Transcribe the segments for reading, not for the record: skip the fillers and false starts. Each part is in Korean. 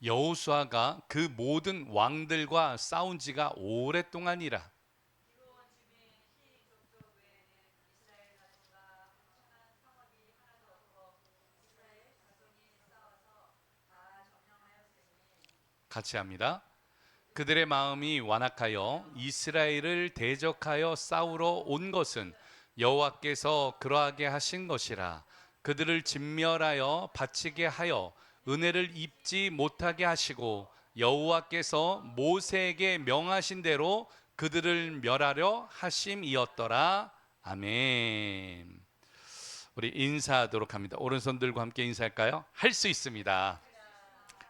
여호수아가 그 모든 왕들과 싸운 지가 오랫동안이라. 같이 합니다. 그들의 마음이 완악하여 이스라엘을 대적하여 싸우러 온 것은 여호와께서 그러하게 하신 것이라. 그들을 진멸하여 바치게 하여 은혜를 입지 못하게 하시고 여호와께서 모세에게 명하신 대로 그들을 멸하려 하심이었더라. 아멘. 우리 인사하도록 합니다. 오른손 들고 함께 인사할까요? 할 수 있습니다.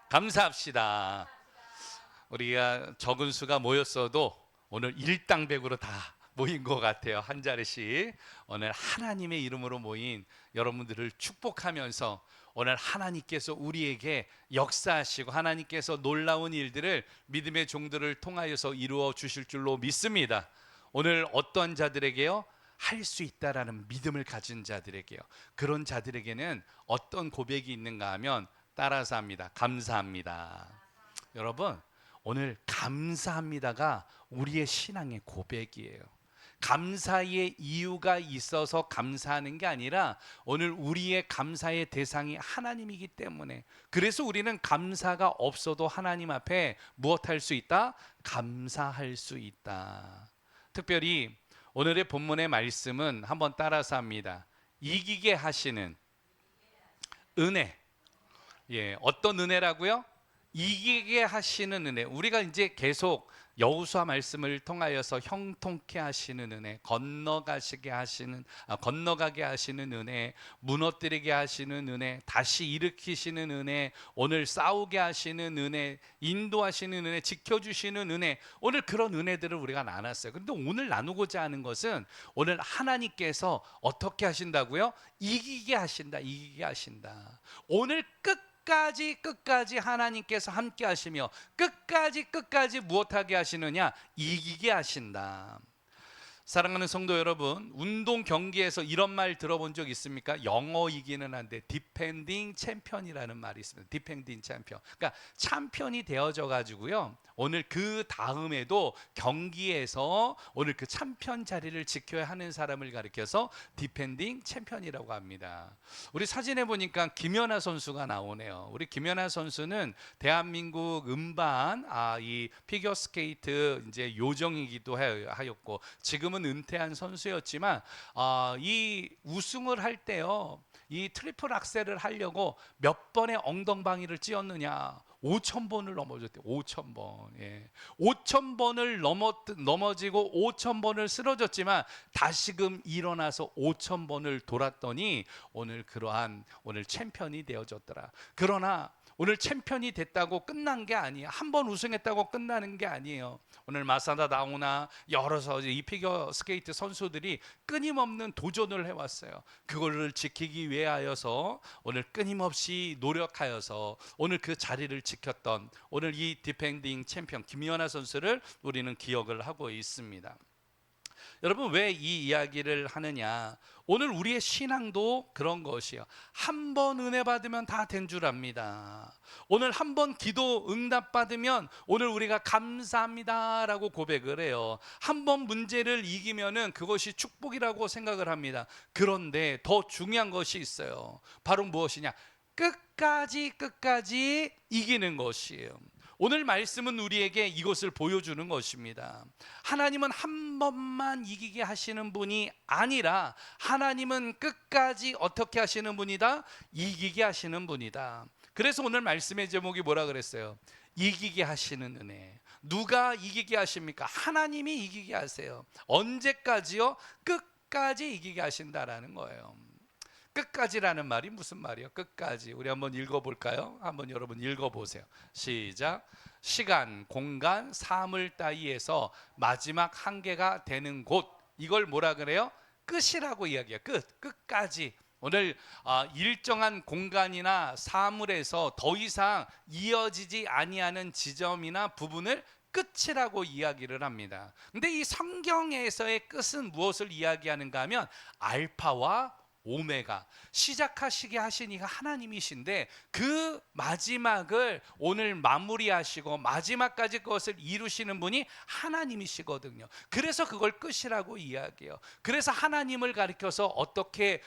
감사합시다. 우리가 적은 수가 모였어도 오늘 일당백으로 다 모인 것 같아요. 한 자리씩 오늘 하나님의 이름으로 모인 여러분들을 축복하면서 오늘 하나님께서 우리에게 역사하시고 하나님께서 놀라운 일들을 믿음의 종들을 통하여서 이루어 주실 줄로 믿습니다. 오늘 어떤 자들에게요? 할 수 있다라는 믿음을 가진 자들에게요. 그런 자들에게는 어떤 고백이 있는가 하면 따라서 합니다. 감사합니다. 여러분, 오늘 감사합니다가 우리의 신앙의 고백이에요. 감사의 이유가 있어서 감사하는 게 아니라 오늘 우리의 감사의 대상이 하나님이기 때문에, 그래서 우리는 감사가 없어도 하나님 앞에 무엇할 수 있다? 감사할 수 있다. 특별히 오늘의 본문의 말씀은 한번 따라서 합니다. 이기게 하시는 은혜. 어떤 은혜라고요? 이기게 하시는 은혜. 우리가 이제 계속 여호수아 말씀을 통하여서 형통케 하시는 은혜, 건너가게 하시는 은혜, 무너뜨리게 하시는 은혜, 다시 일으키시는 은혜, 오늘 싸우게 하시는 은혜, 인도하시는 은혜, 지켜주시는 은혜, 오늘 그런 은혜들을 우리가 나눴어요. 그런데 오늘 나누고자 하는 것은 오늘 하나님께서 어떻게 하신다고요? 이기게 하신다. 오늘 끝까지 하나님께서 함께 하시며 끝까지 무엇하게 하시느냐? 이기게 하신다. 사랑하는 성도 여러분, 운동 경기에서 이런 말 들어본 적 있습니까? 영어이기는 한데 디펜딩 챔피언이라는 말이 있습니다. 디펜딩 챔피언. 그러니까 챔피언이 되어져 가지고요. 오늘 그 다음에도 경기에서 오늘 그 챔피언 자리를 지켜야 하는 사람을 가리켜서 디펜딩 챔피언이라고 합니다. 우리 사진에 보니까 김연아 선수가 나오네요. 우리 김연아 선수는 대한민국 음반 이 피겨 스케이트 이제 요정이기도 하였고 지금은 은퇴한 선수였지만 이 우승을 할 때요, 이 트리플 악셀을 하려고 몇 번의 엉덩방이를 찧었느냐? 5,000번을 넘어졌대요. 5,000번. 5,000번을 넘어지고 5,000번을 쓰러졌지만 다시금 일어나서 5,000번을 돌았더니 오늘 오늘 챔피언이 되어졌더라. 그러나 오늘 챔피언이 됐다고 끝난 게 아니에요. 한 번 우승했다고 끝나는 게 아니에요. 오늘 마사다 나오나 여러 이 피겨 스케이트 선수들이 끊임없는 도전을 해왔어요. 그거를 지키기 위하여서 오늘 끊임없이 노력하여서 오늘 그 자리를 지켰던 오늘 이 디펜딩 챔피언 김연아 선수를 우리는 기억을 하고 있습니다. 여러분, 왜 이 이야기를 하느냐? 오늘 우리의 신앙도 그런 것이요. 한 번 은혜 받으면 다 된 줄 압니다. 오늘 한 번 기도 응답 받으면 오늘 우리가 감사합니다라고 고백을 해요. 한 번 문제를 이기면은 그것이 축복이라고 생각을 합니다. 그런데 더 중요한 것이 있어요. 바로 무엇이냐? 끝까지 이기는 것이에요. 오늘 말씀은 우리에게 이것을 보여주는 것입니다. 하나님은 한 번만 이기게 하시는 분이 아니라 하나님은 끝까지 어떻게 하시는 분이다? 이기게 하시는 분이다. 그래서 오늘 말씀의 제목이 뭐라 그랬어요? 이기게 하시는 은혜. 누가 이기게 하십니까? 하나님이 이기게 하세요. 언제까지요? 끝까지 이기게 하신다라는 거예요. 끝까지라는 말이 무슨 말이에요? 끝까지. 우리 한번 읽어볼까요? 한번 여러분 읽어보세요. 시작. 시간, 공간, 사물 따위에서 마지막 한계가 되는 곳. 이걸 뭐라 그래요? 끝이라고 이야기해요. 끝까지. 오늘 일정한 공간이나 사물에서 더 이상 이어지지 아니하는 지점이나 부분을 끝이라고 이야기를 합니다. 근데 이 성경에서의 끝은 무엇을 이야기하는가 하면 알파와 오메가, 시작하시게 하신 이가 하나님이신데 그 마지막을 오늘 마무리하시고 마지막까지 그것을 이루시는 분이 하나님이시거든요. 그래서 그걸 끝이라고 이야기해요. 그래서 하나님을 가리켜서 어떻게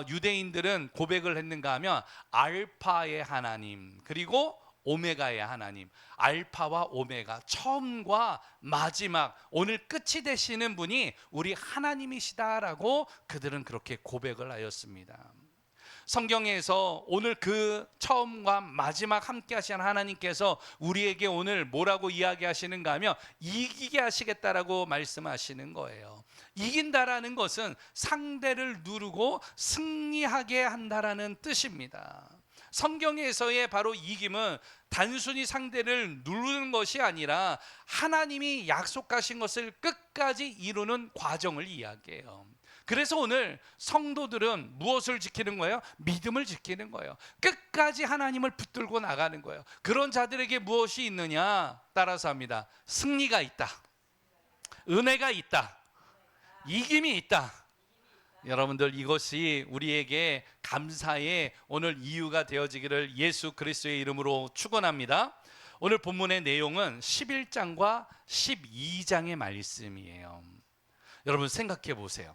유대인들은 고백을 했는가 하면 알파의 하나님, 그리고 오메가의 하나님, 알파와 오메가, 처음과 마지막, 오늘 끝이 되시는 분이 우리 하나님이시다라고 그들은 그렇게 고백을 하였습니다. 성경에서 오늘 그 처음과 마지막 함께 하시는 하나님께서 우리에게 오늘 뭐라고 이야기하시는가 하면 이기게 하시겠다라고 말씀하시는 거예요. 이긴다라는 것은 상대를 누르고 승리하게 한다라는 뜻입니다. 성경에서의 바로 이김은 단순히 상대를 누르는 것이 아니라 하나님이 약속하신 것을 끝까지 이루는 과정을 이야기해요. 그래서 오늘 성도들은 무엇을 지키는 거예요? 믿음을 지키는 거예요. 끝까지 하나님을 붙들고 나가는 거예요. 그런 자들에게 무엇이 있느냐? 따라서 합니다. 승리가 있다. 은혜가 있다. 이김이 있다. 여러분들, 이것이 우리에게 감사의 오늘 이유가 되어지기를 예수 그리스도의 이름으로 축원합니다. 오늘 본문의 내용은 11장과 12장의 말씀이에요. 여러분 생각해 보세요.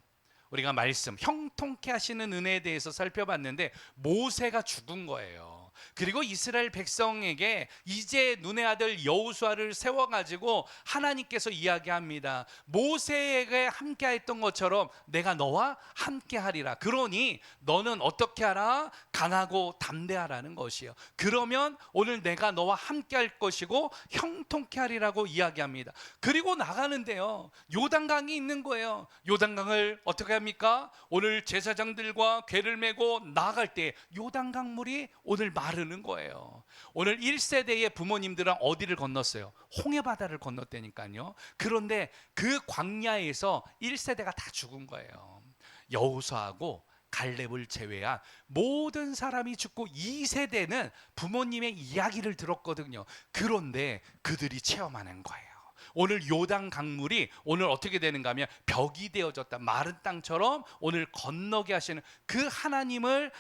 우리가 말씀, 형통케 하시는 은혜에 대해서 살펴봤는데 모세가 죽은 거예요. 그리고 이스라엘 백성에게 이제 눈의 아들 여호수아를 세워가지고 하나님께서 이야기합니다. 모세에게 함께했던 것처럼 내가 너와 함께하리라. 그러니 너는 어떻게 하라? 강하고 담대하라는 것이요. 그러면 오늘 내가 너와 함께할 것이고 형통케 하리라고 이야기합니다. 그리고 나가는데요, 요단강이 있는 거예요. 요단강을 어떻게 합니까? 오늘 제사장들과 궤를 메고 나아갈 때 요단강 물이 오늘 마르는 거예요. 오늘 1세대의 부모님들은 어디를 건넜어요? 홍해바다를 건넜다니까요. 그런데 그 광야에서 1세대가 다 죽은 거예요. 여호수아하고 갈렙을 제외한 모든 사람이 죽고 2세대는 부모님의 이야기를 들었거든요. 그런데 그들이 체험하는 거예요. 오늘 요단 강물이 오늘 어떻게 되는가 하면 벽이 되어졌다, 마른 땅처럼 오늘 건너게 하시는 그 하나님을,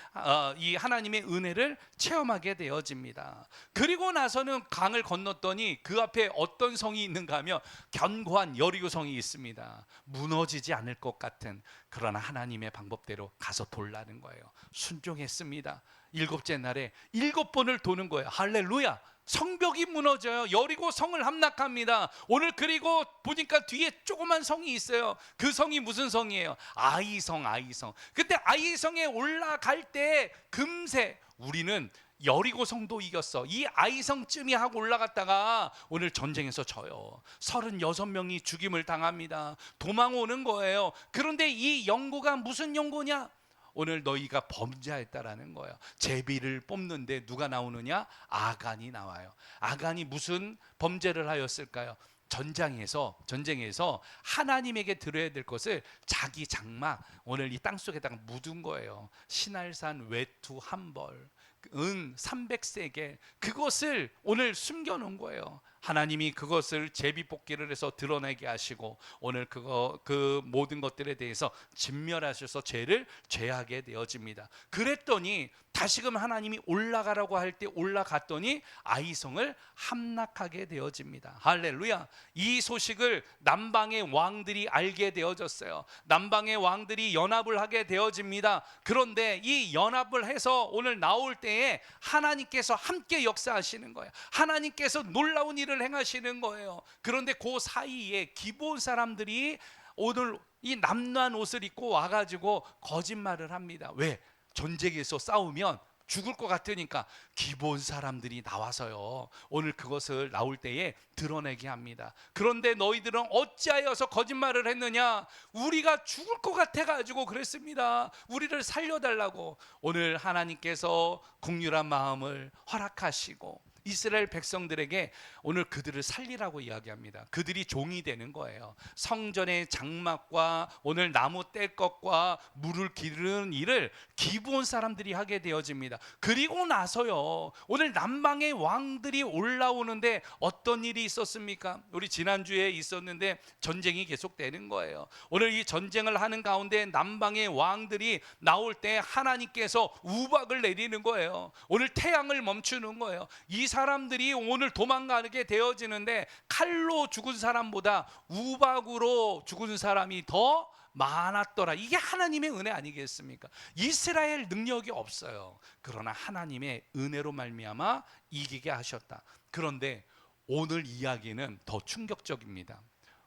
이 하나님의 은혜를 체험하게 되어집니다. 그리고 나서는 강을 건넜더니 그 앞에 어떤 성이 있는가 하면 견고한 여리고 성이 있습니다. 무너지지 않을 것 같은, 그러나 하나님의 방법대로 가서 돌라는 거예요. 순종했습니다. 7째 날에 7번을 도는 거예요. 할렐루야. 성벽이 무너져요. 여리고 성을 함락합니다. 오늘 그리고 보니까 뒤에 조그만 성이 있어요. 그 성이 무슨 성이에요? 아이성. 그때 아이성에 올라갈 때 금세 우리는 여리고 성도 이겼어, 이 아이성쯤이 하고 올라갔다가 오늘 전쟁에서 져요. 36명이 죽임을 당합니다. 도망 오는 거예요. 그런데 이 연고가 무슨 연고냐? 오늘 너희가 범죄했다라는 거예요. 제비를 뽑는데 누가 나오느냐? 아간이 나와요. 아간이 무슨 범죄를 하였을까요? 전쟁에서 하나님에게 드려야 될 것을 자기 장막, 오늘 이 땅속에다가 묻은 거예요. 신할산 외투 한 벌, 은 300세겔, 그것을 오늘 숨겨놓은 거예요. 하나님이 그것을 제비뽑기를 해서 드러내게 하시고 오늘 그 모든 것들에 대해서 진멸하셔서 죄를 죄하게 되어집니다. 그랬더니 다시금 하나님이 올라가라고 할 때 올라갔더니 아이성을 함락하게 되어집니다. 할렐루야. 이 소식을 남방의 왕들이 알게 되어졌어요. 남방의 왕들이 연합을 하게 되어집니다. 그런데 이 연합을 해서 오늘 나올 때에 하나님께서 함께 역사하시는 거예요. 하나님께서 놀라운 일을 행하시는 거예요. 그런데 그 사이에 기브온 사람들이 오늘 이 남루한 옷을 입고 와가지고 거짓말을 합니다. 왜? 전쟁에서 싸우면 죽을 것 같으니까 기브온 사람들이 나와서요, 오늘 그것을 나올 때에 드러내게 합니다. 그런데 너희들은 어찌하여서 거짓말을 했느냐? 우리가 죽을 것 같아가지고 그랬습니다. 우리를 살려달라고. 오늘 하나님께서 긍휼한 마음을 허락하시고 이스라엘 백성들에게 오늘 그들을 살리라고 이야기합니다. 그들이 종이 되는 거예요. 성전의 장막과 오늘 나무 뗄 것과 물을 기르는 일을 기브온 사람들이 하게 되어집니다. 그리고 나서요, 오늘 남방의 왕들이 올라오는데 어떤 일이 있었습니까? 우리 지난주에 있었는데 전쟁이 계속되는 거예요. 오늘 이 전쟁을 하는 가운데 남방의 왕들이 나올 때 하나님께서 우박을 내리는 거예요. 오늘 태양을 멈추는 거예요. 이 사람들이 오늘 도망가게 되어지는데 칼로 죽은 사람보다 우박으로 죽은 사람이 더 많았더라. 이게 하나님의 은혜 아니겠습니까? 이스라엘 능력이 없어요. 그러나 하나님의 은혜로 말미암아 이기게 하셨다. 그런데 오늘 이야기는 더 충격적입니다.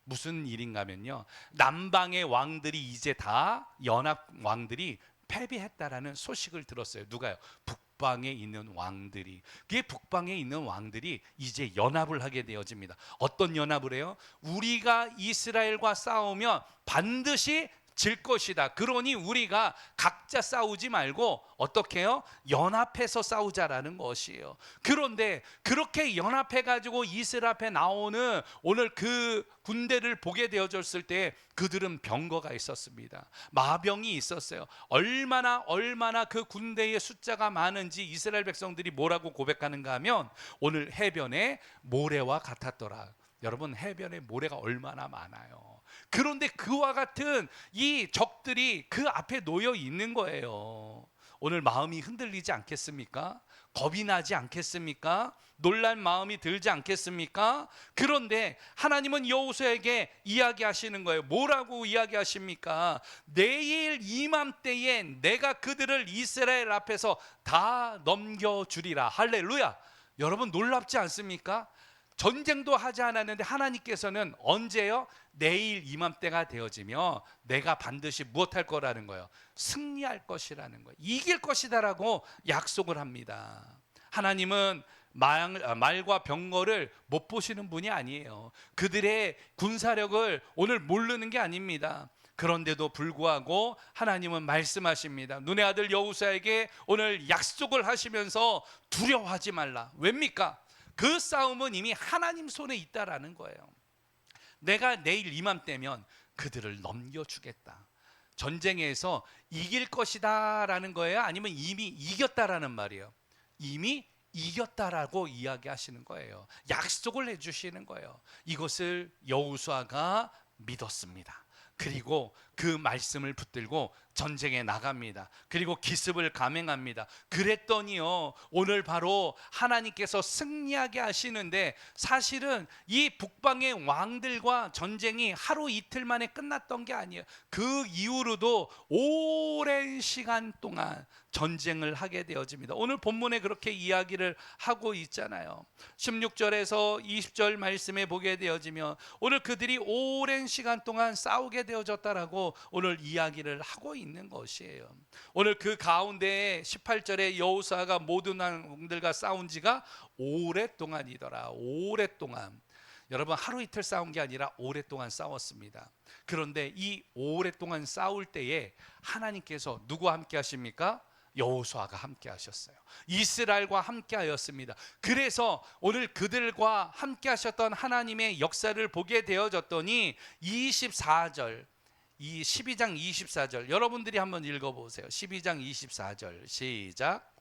무슨 일인가면요, 남방의 왕들이 이제 다 연합 왕들이 패배했다라는 소식을 들었어요. 누가요? 북방에 있는 왕들이. 그게 북방에 있는 왕들이 이제 연합을 하게 되어집니다. 어떤 연합을 해요? 우리가 이스라엘과 싸우면 반드시 질 것이다. 그러니 우리가 각자 싸우지 말고 어떻게 해요? 연합해서 싸우자라는 것이에요. 그런데 그렇게 연합해 가지고 이스라엘 앞에 나오는 오늘 그 군대를 보게 되어졌을 때 그들은 병거가 있었습니다. 마병이 있었어요. 얼마나 그 군대의 숫자가 많은지 이스라엘 백성들이 뭐라고 고백하는가 하면 오늘 해변에 모래와 같았더라. 여러분, 해변에 모래가 얼마나 많아요. 그런데 그와 같은 이 적들이 그 앞에 놓여 있는 거예요. 오늘 마음이 흔들리지 않겠습니까? 겁이 나지 않겠습니까? 놀란 마음이 들지 않겠습니까? 그런데 하나님은 여호수아에게 이야기하시는 거예요. 뭐라고 이야기하십니까? 내일 이맘때에 내가 그들을 이스라엘 앞에서 다 넘겨주리라. 할렐루야. 여러분, 놀랍지 않습니까? 전쟁도 하지 않았는데 하나님께서는 언제요? 내일 이맘때가 되어지며 내가 반드시 무엇할 거라는 거예요? 승리할 것이라는 거예요. 이길 것이다라고 약속을 합니다. 하나님은 말과 병거를 못 보시는 분이 아니에요. 그들의 군사력을 오늘 모르는 게 아닙니다. 그런데도 불구하고 하나님은 말씀하십니다. 눈의 아들 여호수아에게 오늘 약속을 하시면서 두려워하지 말라. 왜입니까? 그 싸움은 이미 하나님 손에 있다라는 거예요. 내가 내일 이맘때면 그들을 넘겨주겠다. 전쟁에서 이길 것이다 라는 거예요? 아니면 이미 이겼다라는 말이에요? 이미 이겼다라고 이야기하시는 거예요. 약속을 해주시는 거예요. 이것을 여호수아가 믿었습니다. 그리고 그 말씀을 붙들고 전쟁에 나갑니다. 그리고 기습을 감행합니다. 그랬더니요, 오늘 바로 하나님께서 승리하게 하시는데 사실은 이 북방의 왕들과 전쟁이 하루 이틀 만에 끝났던 게 아니에요. 그 이후로도 오랜 시간 동안 전쟁을 하게 되어집니다. 오늘 본문에 그렇게 이야기를 하고 있잖아요. 16절에서 20절 말씀에 보게 되어지면 오늘 그들이 오랜 시간 동안 싸우게 되어졌다라고 오늘 이야기를 하고 있는 것이에요. 오늘 그 가운데 18절에 여호수아가 모든 왕들과 싸운 지가 오랫동안이더라. 오랫동안. 여러분, 하루 이틀 싸운 게 아니라 오랫동안 싸웠습니다. 그런데 이 오랫동안 싸울 때에 하나님께서 누구와 함께 하십니까? 여호수아가 함께 하셨어요. 이스라엘과 함께 하였습니다. 그래서 오늘 그들과 함께 하셨던 하나님의 역사를 보게 되어졌더니 24절, 이 12장 24절 여러분들이 한번 읽어보세요. 12장 24절 시작.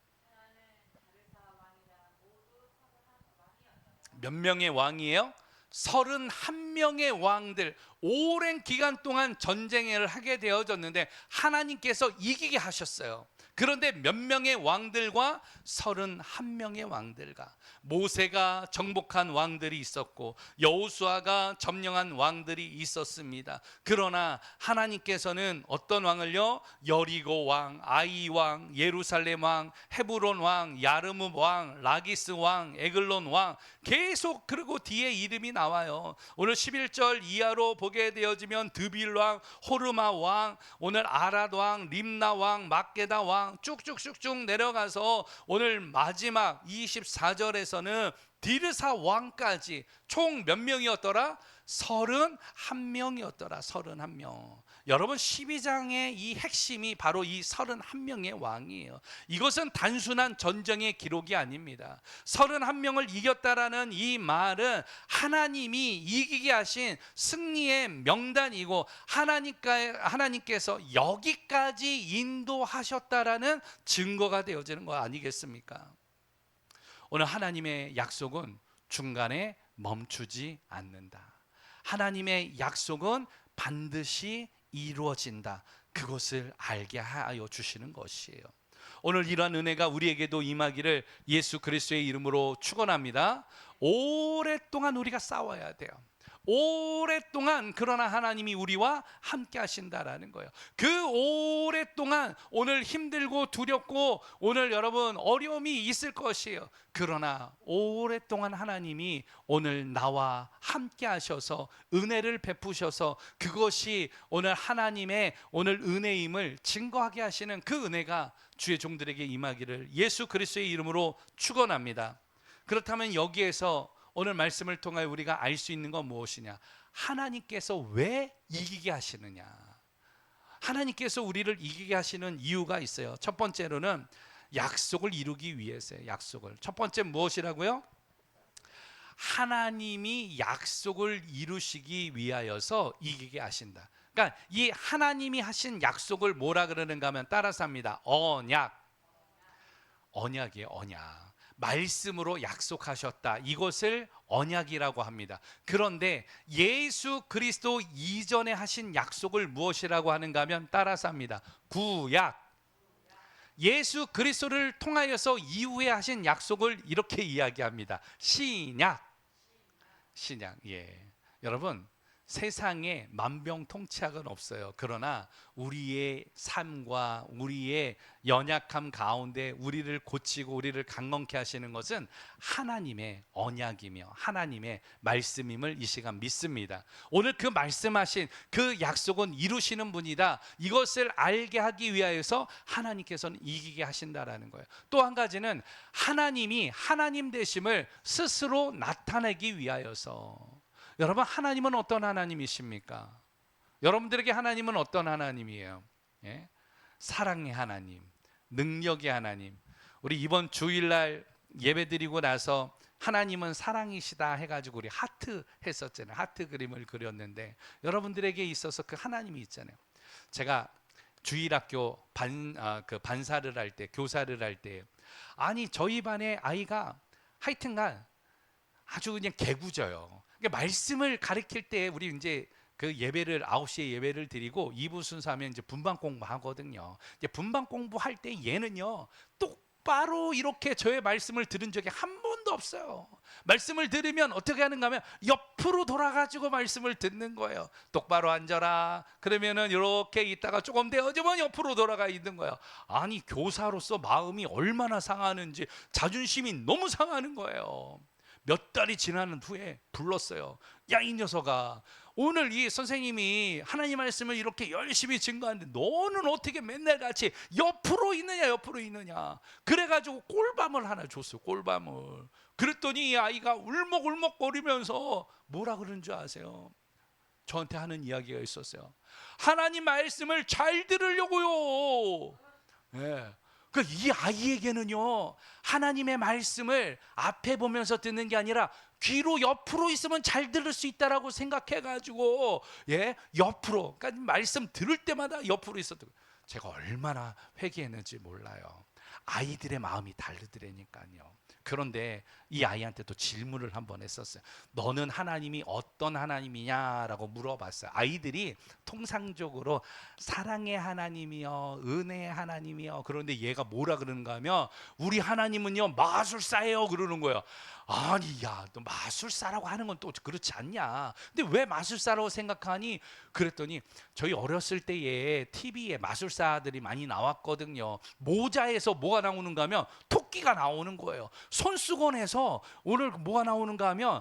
몇 명의 왕이에요? 31명의 왕들. 오랜 기간 동안 전쟁을 하게 되어졌는데 하나님께서 이기게 하셨어요. 그런데 몇 명의 왕들과 31명의 왕들과 모세가 정복한 왕들이 있었고 여호수아가 점령한 왕들이 있었습니다. 그러나 하나님께서는 어떤 왕을요? 여리고 왕, 아이 왕, 예루살렘 왕, 헤브론 왕, 야르무 왕, 라기스 왕, 에글론 왕, 계속 그리고 뒤에 이름이 나와요. 오늘 11절 이하로 보게 되어지면 드빌 왕, 호르마 왕, 오늘 아랏 왕, 림나 왕, 막게다 왕, 쭉쭉쭉쭉 내려가서 오늘 마지막 24절에서는 디르사 왕까지 총 몇 명이었더라? 31명이었더라. 31명. 여러분 12장의 이 핵심이 바로 이 31명의 왕이에요. 이것은 단순한 전쟁의 기록이 아닙니다. 31명을 이겼다라는 이 말은 하나님이 이기게 하신 승리의 명단이고 하나님께서 여기까지 인도하셨다라는 증거가 되어지는 거 아니겠습니까? 오늘 하나님의 약속은 중간에 멈추지 않는다. 하나님의 약속은 반드시 이루어진다. 그것을 알게 하여 주시는 것이에요. 오늘 이러한 은혜가 우리에게도 임하기를 예수 그리스도의 이름으로 축원합니다. 오랫동안 우리가 싸워야 돼요. 오랫동안. 그러나 하나님이 우리와 함께 하신다라는 거예요. 그 오랫동안 오늘 힘들고 두렵고 오늘 여러분 어려움이 있을 것이에요. 그러나 오랫동안 하나님이 오늘 나와 함께 하셔서 은혜를 베푸셔서 그것이 오늘 하나님의 오늘 은혜임을 증거하게 하시는 그 은혜가 주의 종들에게 임하기를 예수 그리스도의 이름으로 축원합니다. 그렇다면 여기에서 오늘 말씀을 통해 우리가 알 수 있는 건 무엇이냐? 하나님께서 왜 이기게 하시느냐? 하나님께서 우리를 이기게 하시는 이유가 있어요. 첫 번째로는 약속을 이루기 위해서요. 약속을. 첫 번째 무엇이라고요? 하나님이 약속을 이루시기 위하여서 이기게 하신다. 그러니까 이 하나님이 하신 약속을 뭐라 그러는가 하면 따라서 합니다. 언약이에요. 언약. 말씀으로 약속하셨다. 이것을 언약이라고 합니다. 그런데 예수 그리스도 이전에 하신 약속을 무엇이라고 하는가 하면 따라서 합니다. 구약. 예수 그리스도를 통하여서 이후에 하신 약속을 이렇게 이야기합니다. 신약. 예. 여러분, 세상에 만병통치약은 없어요. 그러나 우리의 삶과 우리의 연약함 가운데 우리를 고치고 우리를 강건케 하시는 것은 하나님의 언약이며 하나님의 말씀임을 이 시간 믿습니다. 오늘 그 말씀하신 그 약속은 이루시는 분이다. 이것을 알게 하기 위하여서 하나님께서는 이기게 하신다라는 거예요. 또 한 가지는 하나님이 하나님 되심을 스스로 나타내기 위하여서. 여러분, 하나님은 어떤 하나님이십니까? 여러분들에게 하나님은 어떤 하나님이에요? 예? 사랑의 하나님, 능력의 하나님. 우리 이번 주일날 예배드리고 나서 하나님은 사랑이시다 해가지고 우리 하트 했었잖아요. 하트 그림을 그렸는데 여러분들에게 있어서 그 하나님이 있잖아요. 제가 주일학교 반사를 할 때, 교사를 할 때, 아니 저희 반의 아이가 하여튼간 아주 그냥 개구져요. 그러니까 말씀을 가르칠 때 우리 이제 그 예배를 9시에 예배를 드리고 2부 순서하면 이제 분반 공부하거든요. 이제 분반 공부할 때 얘는요 똑바로 이렇게 저의 말씀을 들은 적이 한 번도 없어요. 말씀을 들으면 어떻게 하는가 하면 옆으로 돌아가지고 말씀을 듣는 거예요. 똑바로 앉아라. 그러면은 이렇게 있다가 조금 되어지면 옆으로 돌아가 있는 거예요. 아니 교사로서 마음이 얼마나 상하는지 자존심이 너무 상하는 거예요. 몇 달이 지나는 후에 불렀어요. 야, 이 녀석아, 오늘 이 선생님이 하나님 말씀을 이렇게 열심히 증거하는데 너는 어떻게 맨날 같이 옆으로 있느냐. 그래가지고 꿀밤을 하나 줬어요. 꿀밤을. 그랬더니 이 아이가 울먹울먹거리면서 뭐라 그러는 줄 아세요? 저한테 하는 이야기가 있었어요. 하나님 말씀을 잘 들으려고요. 예. 이 아이에게는요 하나님의 말씀을 앞에 보면서 듣는 게 아니라 귀로 옆으로 있으면 잘 들을 수 있다라고 생각해가지고 옆으로, 그러니까 말씀 들을 때마다 옆으로 있었던. 제가 얼마나 회개했는지 몰라요. 아이들의 마음이 다르더라니까요. 그런데 이 아이한테 또 질문을 한번 했었어요. 너는 하나님이 어떤 하나님이냐라고 물어봤어요. 아이들이 통상적으로 사랑의 하나님이요, 은혜의 하나님이요. 그런데 얘가 뭐라 그러는가 하면 우리 하나님은요 마술사예요 그러는 거예요. 아니 야, 너 마술사라고 하는 건 또 그렇지 않냐. 근데 왜 마술사라고 생각하니? 그랬더니 저희 어렸을 때에 TV에 마술사들이 많이 나왔거든요. 모자에서 뭐가 나오는가 하면 토끼 토끼가 나오는 거예요. 손수건에서 오늘 뭐가 나오는가 하면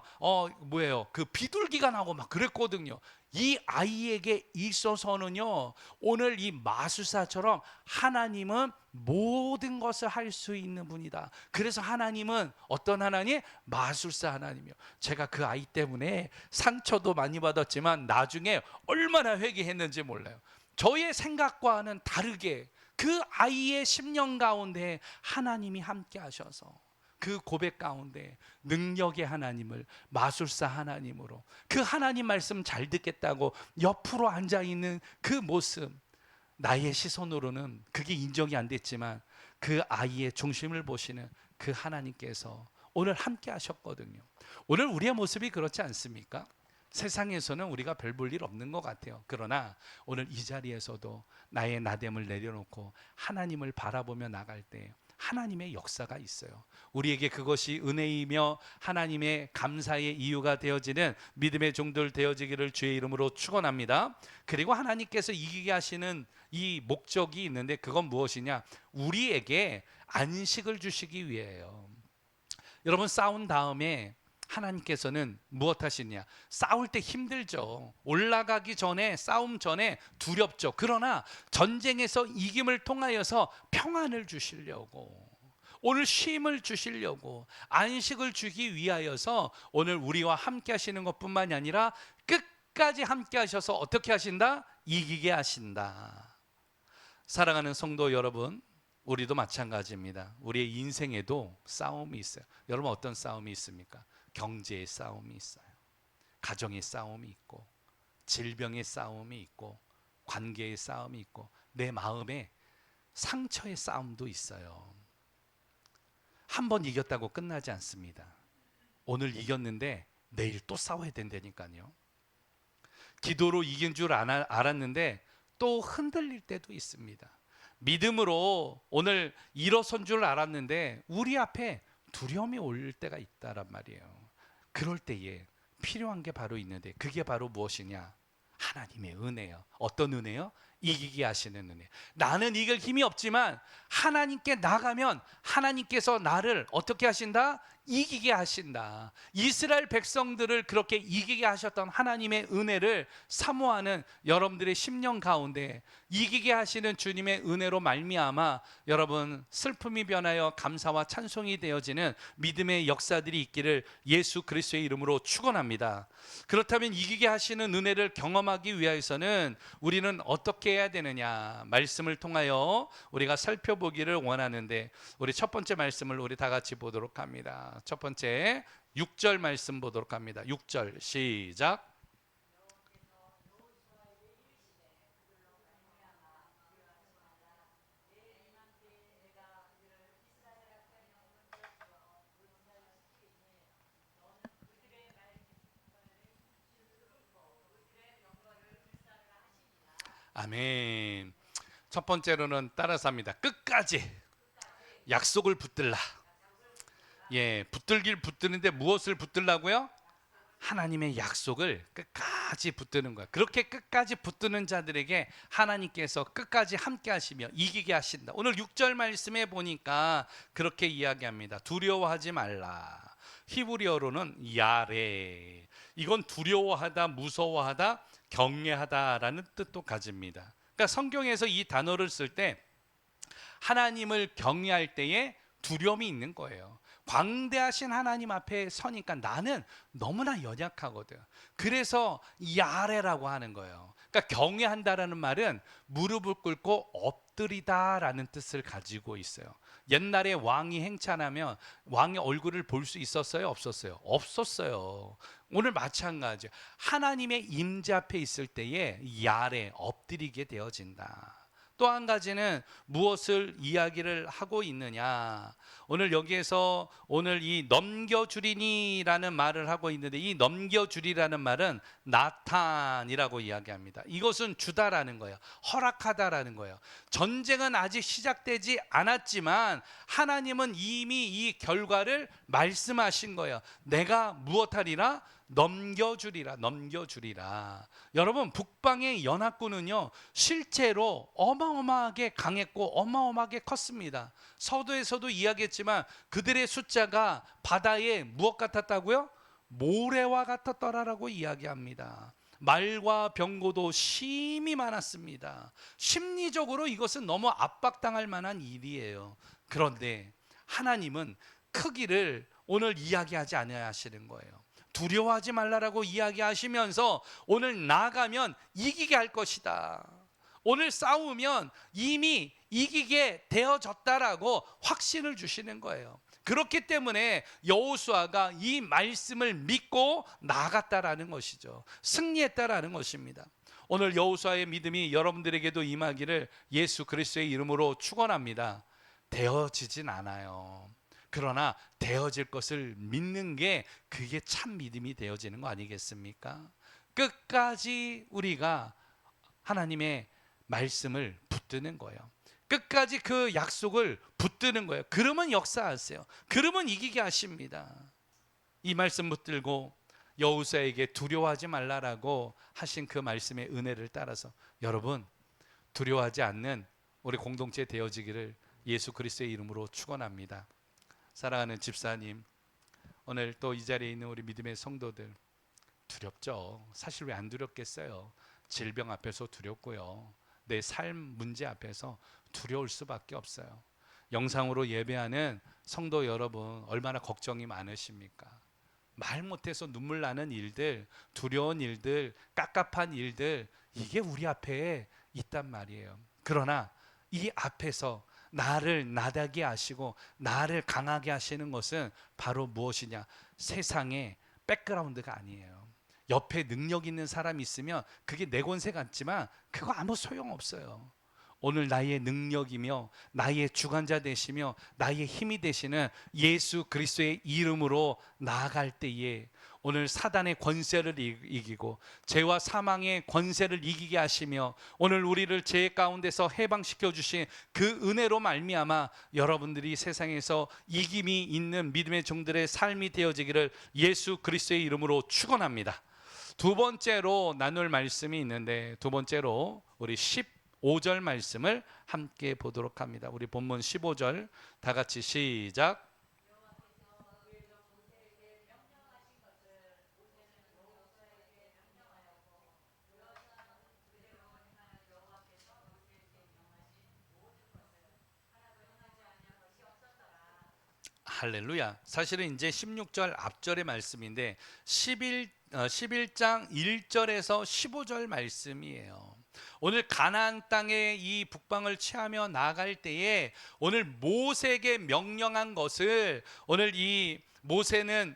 뭐예요? 그 비둘기가 나오고 막 그랬거든요. 이 아이에게 있어서는요, 오늘 이 마술사처럼 하나님은 모든 것을 할 수 있는 분이다. 그래서 하나님은 어떤 하나님? 마술사 하나님이요. 제가 그 아이 때문에 상처도 많이 받았지만 나중에 얼마나 회개했는지 몰라요. 저의 생각과는 다르게 그 아이의 심령 가운데 하나님이 함께 하셔서 그 고백 가운데 능력의 하나님을 마술사 하나님으로, 그 하나님 말씀 잘 듣겠다고 옆으로 앉아있는 그 모습, 나의 시선으로는 그게 인정이 안 됐지만 그 아이의 중심을 보시는 그 하나님께서 오늘 함께 하셨거든요. 오늘 우리의 모습이 그렇지 않습니까? 세상에서는 우리가 별 볼 일 없는 것 같아요. 그러나 오늘 이 자리에서도 나의 나됨을 내려놓고 하나님을 바라보며 나갈 때 하나님의 역사가 있어요. 우리에게 그것이 은혜이며 하나님의 감사의 이유가 되어지는 믿음의 종들 되어지기를 주의 이름으로 축원합니다. 그리고 하나님께서 이기게 하시는 이 목적이 있는데 그건 무엇이냐? 우리에게 안식을 주시기 위해요. 여러분, 싸운 다음에 하나님께서는 무엇 하시냐? 싸울 때 힘들죠. 올라가기 전에, 싸움 전에 두렵죠. 그러나 전쟁에서 이김을 통하여서 평안을 주시려고, 오늘 쉼을 주시려고, 안식을 주기 위하여서 오늘 우리와 함께 하시는 것뿐만이 아니라 끝까지 함께 하셔서 어떻게 하신다? 이기게 하신다. 사랑하는 성도 여러분, 우리도 마찬가지입니다. 우리의 인생에도 싸움이 있어요. 여러분, 어떤 싸움이 있습니까? 경제의 싸움이 있어요. 가정의 싸움이 있고, 질병의 싸움이 있고, 관계의 싸움이 있고, 내 마음에 상처의 싸움도 있어요. 한 번 이겼다고 끝나지 않습니다. 오늘 이겼는데 내일 또 싸워야 된다니까요. 기도로 이긴 줄 알았는데 또 흔들릴 때도 있습니다. 믿음으로 오늘 일어선 줄 알았는데 우리 앞에 두려움이 올 때가 있다란 말이에요. 그럴 때에 필요한 게 바로 있는데 그게 바로 무엇이냐? 하나님의 은혜요. 어떤 은혜요? 이기게 하시는 은혜. 나는 이길 힘이 없지만 하나님께 나가면 하나님께서 나를 어떻게 하신다? 이기게 하신다. 이스라엘 백성들을 그렇게 이기게 하셨던 하나님의 은혜를 사모하는 여러분들의 심령 가운데 이기게 하시는 주님의 은혜로 말미암아 여러분 슬픔이 변하여 감사와 찬송이 되어지는 믿음의 역사들이 있기를 예수 그리스도의 이름으로 축원합니다. 그렇다면 이기게 하시는 은혜를 경험하기 위해서는 우리는 어떻게 해야 되느냐? 말씀을 통하여 우리가 살펴보기를 원하는데 우리 첫 번째 말씀을 우리 다 같이 보도록 합니다. 첫 번째 6절 말씀 보도록 합니다. 6절 시작. 아멘. 첫 번째로는 따라서 합니다. 끝까지 약속을 붙들라. 예, 붙들길 붙드는데 무엇을 붙들라고요? 하나님의 약속을 끝까지 붙드는 거야. 그렇게 끝까지 붙드는 자들에게 하나님께서 끝까지 함께 하시며 이기게 하신다. 오늘 6절 말씀에 보니까 그렇게 이야기합니다. 두려워하지 말라. 히브리어로는 야레. 이건 두려워하다, 무서워하다, 경외하다라는 뜻도 가집니다. 그러니까 성경에서 이 단어를 쓸 때 하나님을 경외할 때에 두려움이 있는 거예요. 광대하신 하나님 앞에 서니까 나는 너무나 연약하거든. 그래서 야레라고 하는 거예요. 그러니까 경외한다라는 말은 무릎을 꿇고 엎드리다라는 뜻을 가지고 있어요. 옛날에 왕이 행차하면 왕의 얼굴을 볼 수 있었어요? 없었어요? 없었어요. 오늘 마찬가지. 하나님의 임재 앞에 있을 때에 야레 엎드리게 되어진다. 또 한 가지는 무엇을 이야기를 하고 있느냐? 오늘 여기에서 오늘 이 넘겨주리니라는 말을 하고 있는데 이 넘겨주리라는 말은 나탄이라고 이야기합니다. 이것은 주다라는 거예요. 허락하다라는 거예요. 전쟁은 아직 시작되지 않았지만 하나님은 이미 이 결과를 말씀하신 거예요. 내가 무엇하리라? 넘겨주리라, 넘겨주리라. 여러분, 북방의 연합군은요 실제로 어마어마하게 강했고 어마어마하게 컸습니다. 서두에서도 이야기했지만 그들의 숫자가 바다에 무엇 같았다고요? 모래와 같았더라라고 이야기합니다. 말과 병고도 심히 많았습니다. 심리적으로 이것은 너무 압박당할 만한 일이에요. 그런데 하나님은 크기를 오늘 이야기하지 않으시는 거예요. 두려워하지 말라라고 이야기하시면서 오늘 나아가면 이기게 할 것이다. 오늘 싸우면 이미 이기게 되어졌다라고 확신을 주시는 거예요. 그렇기 때문에 여호수아가 이 말씀을 믿고 나아갔다라는 것이죠. 승리했다라는 것입니다. 오늘 여호수아의 믿음이 여러분들에게도 임하기를 예수 그리스도의 이름으로 축원합니다. 되어지진 않아요. 그러나 되어질 것을 믿는 게 그게 참 믿음이 되어지는 거 아니겠습니까? 끝까지 우리가 하나님의 말씀을 붙드는 거예요. 끝까지 그 약속을 붙드는 거예요. 그러면 역사하세요. 그러면 이기게 하십니다. 이 말씀 붙들고 여호수아에게 두려워하지 말라라고 하신 그 말씀의 은혜를 따라서 여러분 두려워하지 않는 우리 공동체 되어지기를 예수 그리스도의 이름으로 축원합니다. 사랑하는 집사님, 오늘 또 이 자리에 있는 우리 믿음의 성도들 두렵죠. 사실 왜 안 두렵겠어요? 질병 앞에서 두렵고요. 내 삶 문제 앞에서 두려울 수밖에 없어요. 영상으로 예배하는 성도 여러분 얼마나 걱정이 많으십니까? 말 못해서 눈물 나는 일들, 두려운 일들, 깝깝한 일들 이게 우리 앞에 있단 말이에요. 그러나 이 앞에서 나를 나다게 하시고 나를 강하게 하시는 것은 바로 무엇이냐? 세상의 백그라운드가 아니에요. 옆에 능력 있는 사람이 있으면 그게 내 권세 같지만 그거 아무 소용없어요. 오늘 나의 능력이며 나의 주관자 되시며 나의 힘이 되시는 예수 그리스도의 이름으로 나아갈 때에 오늘 사단의 권세를 이기고 죄와 사망의 권세를 이기게 하시며 오늘 우리를 죄 가운데서 해방시켜 주신 그 은혜로 말미암아 여러분들이 세상에서 이김이 있는 믿음의 종들의 삶이 되어지기를 예수 그리스도의 이름으로 축원합니다. 두 번째로 나눌 말씀이 있는데 두 번째로 우리 15절 말씀을 함께 보도록 합니다. 우리 본문 15절 다 같이 시작. 할렐루야. 사실은 이제 16절 앞절의 말씀인데 11장 1절에서 15절 말씀이에요. 오늘 가나안 땅에 이 북방을 취하며 나아갈 때에 오늘 모세에게 명령한 것을 오늘 이 모세는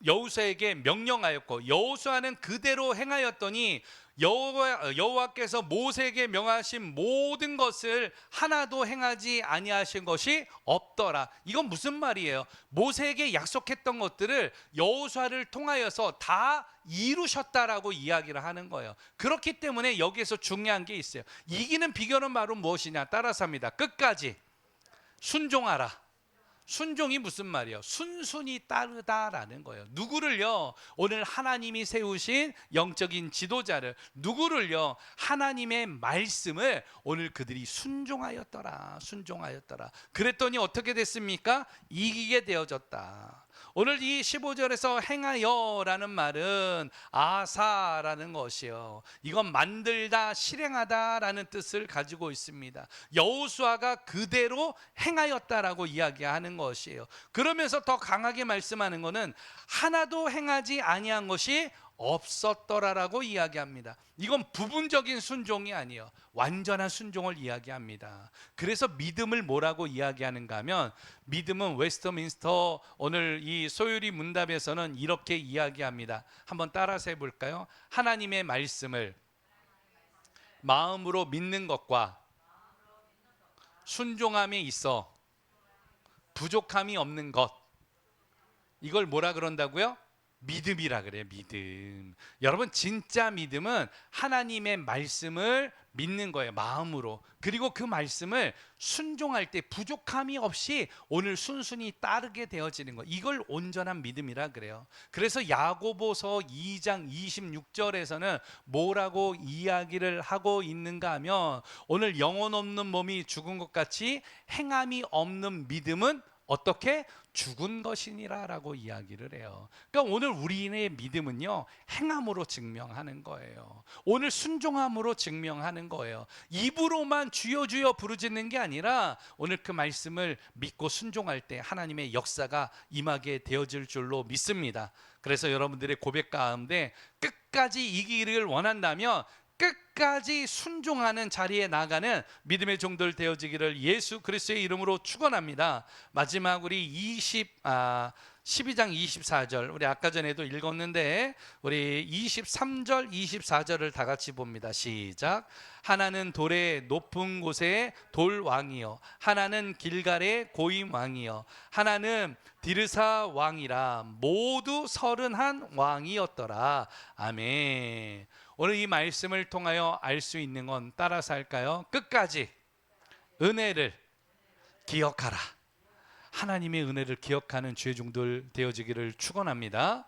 여호수아에게 명령하였고 여호수아는 그대로 행하였더니 여호와께서 모세에게 명하신 모든 것을 하나도 행하지 아니하신 것이 없더라. 이건 무슨 말이에요? 모세에게 약속했던 것들을 여호수아를 통하여서 다 이루셨다라고 이야기를 하는 거예요. 그렇기 때문에 여기에서 중요한 게 있어요. 이기는 비결은 바로 무엇이냐? 따라서 합니다. 끝까지 순종하라. 순종이 무슨 말이에요? 순순히 따르다라는 거예요. 누구를요? 오늘 하나님이 세우신 영적인 지도자를, 누구를요? 하나님의 말씀을 오늘 그들이 순종하였더라. 순종하였더라. 그랬더니 어떻게 됐습니까? 이기게 되어졌다. 오늘 이 15절에서 행하여라는 말은 아사라는 것이요. 이건 만들다, 실행하다라는 뜻을 가지고 있습니다. 여호수아가 그대로 행하였다라고 이야기하는 것이에요. 그러면서 더 강하게 말씀하는 것은 하나도 행하지 아니한 것이 없었더라라고 이야기합니다. 이건 부분적인 순종이 아니에요. 완전한 순종을 이야기합니다. 그래서 믿음을 뭐라고 이야기하는가 하면 믿음은 웨스트민스터 오늘 이 소유리 문답에서는 이렇게 이야기합니다. 한번 따라서 해볼까요? 하나님의 말씀을 마음으로 믿는 것과 순종함에 있어 부족함이 없는 것, 이걸 뭐라 그런다고요? 믿음이라 그래요. 믿음. 여러분, 진짜 믿음은 하나님의 말씀을 믿는 거예요. 마음으로. 그리고 그 말씀을 순종할 때 부족함이 없이 오늘 순순히 따르게 되어지는 거. 이걸 온전한 믿음이라 그래요. 그래서 야고보서 2장 26절에서는 뭐라고 이야기를 하고 있는가 하면, 오늘 영혼 없는 몸이 죽은 것 같이 행함이 없는 믿음은 어떻게? 죽은 것이니라 라고 이야기를 해요. 그러니까 오늘 우리의 믿음은요, 행함으로 증명하는 거예요. 오늘 순종함으로 증명하는 거예요. 입으로만 주여 주여 부르짖는 게 아니라 오늘 그 말씀을 믿고 순종할 때 하나님의 역사가 임하게 되어질 줄로 믿습니다. 그래서 여러분들의 고백 가운데 끝까지 이기기를 원한다면 끝까지 순종하는 자리에 나가는 믿음의 종들 되어지기를 예수 그리스도의 이름으로 축원합니다. 마지막 우리 12장 24절, 우리 아까 전에도 읽었는데 우리 23절 24절을 다 같이 봅니다. 시작. 하나는 돌의 높은 곳에 돌왕이요, 하나는 길갈의 고임 왕이요, 하나는 디르사 왕이라 모두 31 왕이었더라. 아멘. 오늘 이 말씀을 통하여 알 수 있는 건 따라서 할까요? 끝까지 은혜를 기억하라. 하나님의 은혜를 기억하는 주의 종들 되어지기를 축원합니다.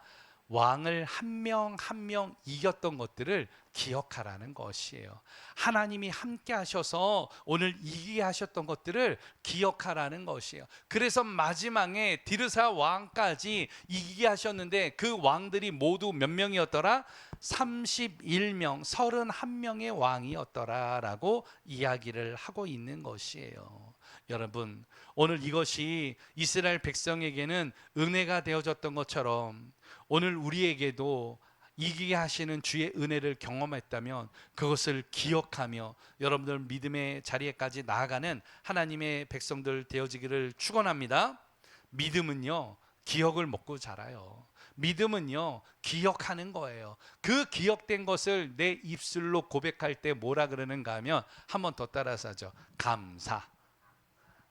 왕을 한 명 한 명 이겼던 것들을 기억하라는 것이에요. 하나님이 함께 하셔서 오늘 이기게 하셨던 것들을 기억하라는 것이에요. 그래서 마지막에 디르사 왕까지 이기게 하셨는데 그 왕들이 모두 몇 명이었더라? 31명, 31명의 왕이었더라 라고 이야기를 하고 있는 것이에요. 여러분, 오늘 이것이 이스라엘 백성에게는 은혜가 되어졌던 것처럼 오늘 우리에게도 이기게 하시는 주의 은혜를 경험했다면 그것을 기억하며 여러분들 믿음의 자리에까지 나아가는 하나님의 백성들 되어지기를 축원합니다. 믿음은요, 기억을 먹고 자라요. 믿음은요, 기억하는 거예요. 그 기억된 것을 내 입술로 고백할 때 뭐라 그러는가 하면, 한 번 더 따라서 하죠. 감사.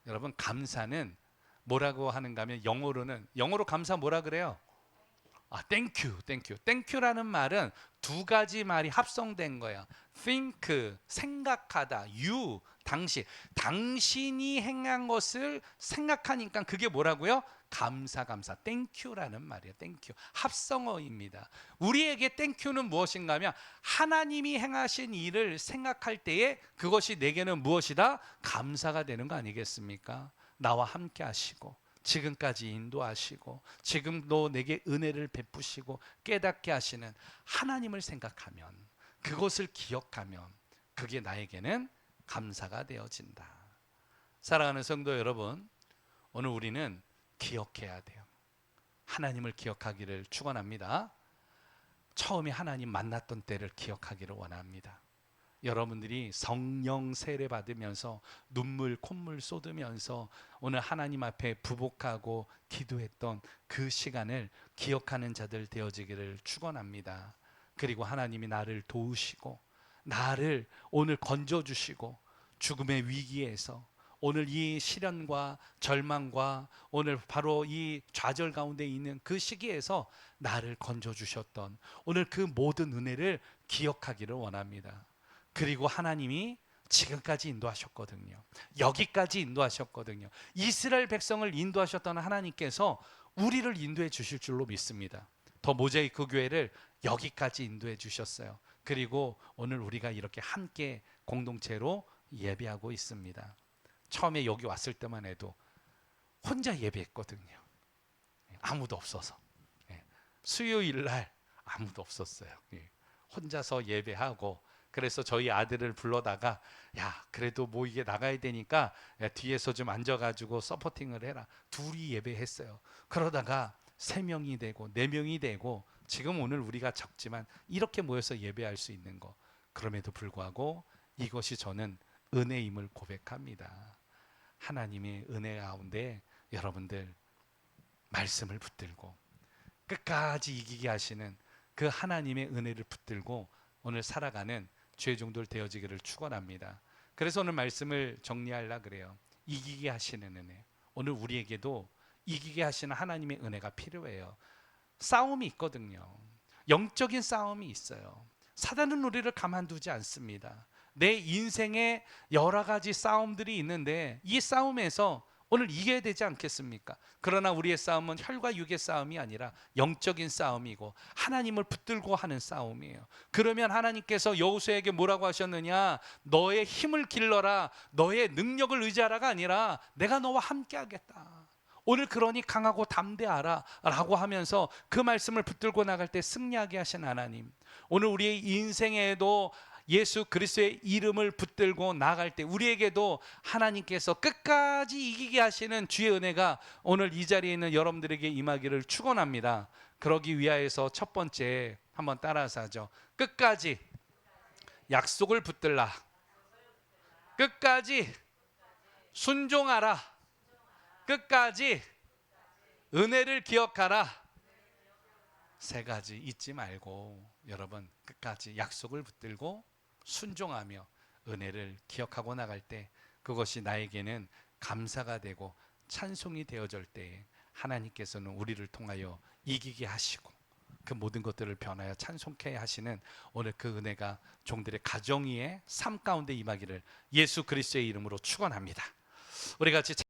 여러분, 감사는 뭐라고 하는가 하면 영어로 감사 뭐라 그래요? 땡큐라는 말은 두 가지 말이 합성된 거예요. think, 생각하다. you, 당신이 행한 것을 생각하니까 그게 뭐라고요? 감사. 땡큐라는 말이에요. 땡큐. 합성어입니다. 우리에게 땡큐는 무엇인가 하면 하나님이 행하신 일을 생각할 때에 그것이 내게는 무엇이다? 감사가 되는 거 아니겠습니까? 나와 함께 하시고 지금까지 인도하시고 지금도 내게 은혜를 베푸시고 깨닫게 하시는 하나님을 생각하면, 그것을 기억하면 그게 나에게는 감사가 되어진다. 사랑하는 성도 여러분, 오늘 우리는 기억해야 돼요. 하나님을 기억하기를 축원합니다. 처음에 하나님 만났던 때를 기억하기를 원합니다. 여러분들이 성령 세례 받으면서 눈물 콧물 쏟으면서 오늘 하나님 앞에 부복하고 기도했던 그 시간을 기억하는 자들 되어지기를 축원합니다. 그리고 하나님이 나를 도우시고 나를 오늘 건져주시고 죽음의 위기에서 오늘 이 시련과 절망과 오늘 바로 이 좌절 가운데 있는 그 시기에서 나를 건져주셨던 오늘 그 모든 은혜를 기억하기를 원합니다. 그리고 하나님이 지금까지 인도하셨거든요. 여기까지 인도하셨거든요. 이스라엘 백성을 인도하셨던 하나님께서 우리를 인도해 주실 줄로 믿습니다. 더 모자이크 교회를 여기까지 인도해 주셨어요. 그리고 오늘 우리가 이렇게 함께 공동체로 예배하고 있습니다. 처음에 여기 왔을 때만 해도 혼자 예배했거든요. 아무도 없어서. 수요일 날 아무도 없었어요. 혼자서 예배하고, 그래서 저희 아들을 불러다가 야, 그래도 뭐 이게 나가야 되니까 뒤에서 좀 앉아가지고 서포팅을 해라. 둘이 예배했어요. 그러다가 3명이 되고 4명이 되고 지금 오늘 우리가 적지만 이렇게 모여서 예배할 수 있는 거, 그럼에도 불구하고 이것이 저는 은혜임을 고백합니다. 하나님의 은혜 가운데 여러분들 말씀을 붙들고 끝까지 이기게 하시는 그 하나님의 은혜를 붙들고 오늘 살아가는 주의 종들 되어지기를 축원합니다. 그래서 오늘 말씀을 정리하려고 그래요. 이기게 하시는 은혜. 오늘 우리에게도 이기게 하시는 하나님의 은혜가 필요해요. 싸움이 있거든요. 영적인 싸움이 있어요. 사단은 우리를 가만두지 않습니다. 내 인생에 여러 가지 싸움들이 있는데 이 싸움에서 오늘 이겨야 되지 않겠습니까? 그러나 우리의 싸움은 혈과 육의 싸움이 아니라 영적인 싸움이고 하나님을 붙들고 하는 싸움이에요. 그러면 하나님께서 여호수아에게 뭐라고 하셨느냐? 너의 힘을 길러라, 너의 능력을 의지하라가 아니라 내가 너와 함께 하겠다. 오늘 그러니 강하고 담대하라 라고 하면서 그 말씀을 붙들고 나갈 때 승리하게 하신 하나님, 오늘 우리의 인생에도 예수 그리스도의 이름을 붙들고 나갈 때 우리에게도 하나님께서 끝까지 이기게 하시는 주의 은혜가 오늘 이 자리에 있는 여러분들에게 임하기를 축원합니다. 그러기 위하여서 첫 번째 한번 따라서 하죠. 끝까지 약속을 붙들라. 끝까지 순종하라. 끝까지 은혜를 기억하라. 세 가지 잊지 말고 여러분 끝까지 약속을 붙들고 순종하며 은혜를 기억하고 나갈 때 그것이 나에게는 감사가 되고 찬송이 되어질 때 하나님께서는 우리를 통하여 이기게 하시고 그 모든 것들을 변하여 찬송케 하시는 오늘 그 은혜가 종들의 가정 위에 삶 가운데 임하기를 예수 그리스도의 이름으로 축원합니다. 우리 같이